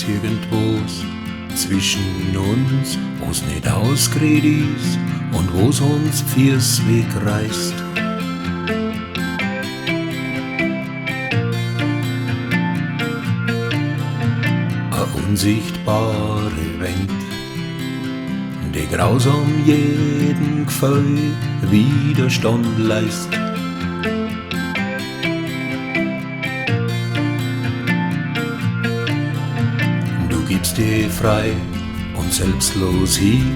gibt's irgendwas zwischen uns, wo's nicht ausgeredet ist und wo's uns fürs Weg reißt. Eine unsichtbare Wand, die grausam jeden Gefühl Widerstand leist. Du gibst dir frei und selbstlos hin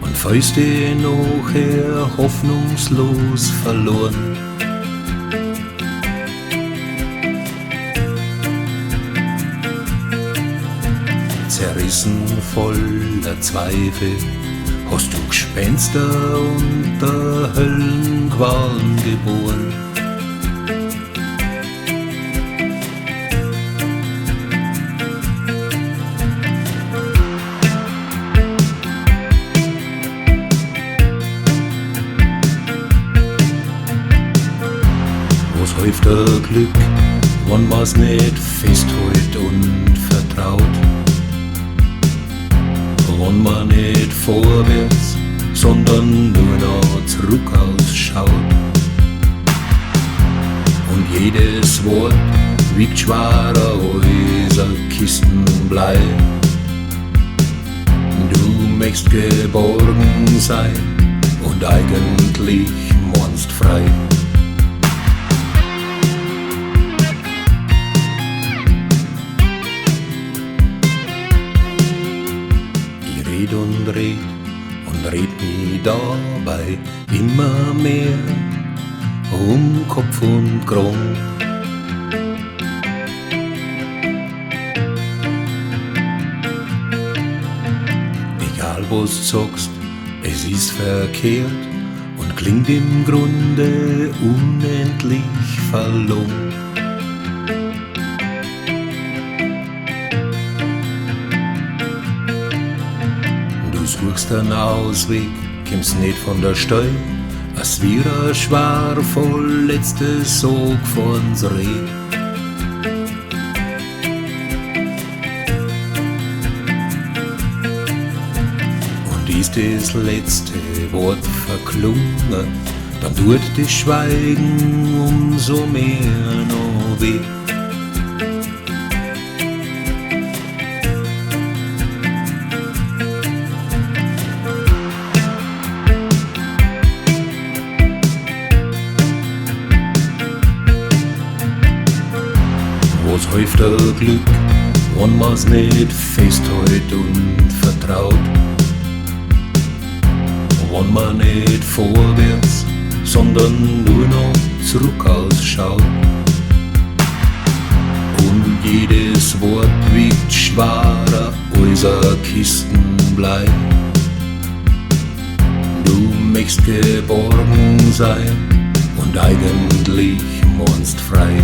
und fühlst dich nachher hoffnungslos verloren. Zerrissen voller Zweifel hast du Gespenster unter Höllenqualen geboren. Was hilft der Glück, wenn man's nicht festhält und vertraut? Wenn man nicht vorwärts, sondern nur noch zurück ausschaut. Und jedes Wort wiegt schwerer als ein Kistenblei. Du möchtest geborgen sein und eigentlich meinst frei. Und red mich dabei immer mehr um Kopf und Grund. Egal was du sagst, es ist verkehrt und klingt im Grunde unendlich verlogen. Du suchst einen Ausweg, kommst nicht von der Stelle, als wir ein schwer verletztes Sog von's Reh. Und ist das letzte Wort verklungen, dann tut das Schweigen umso mehr noch weh. Was hilft der Glück, wenn man's nicht festhält und vertraut? Wenn man nicht vorwärts, sondern nur noch zurück ausschaut. Und jedes Wort wiegt schwerer als ein Kistenblei. Du möchtest geborgen sein und eigentlich meinst frei.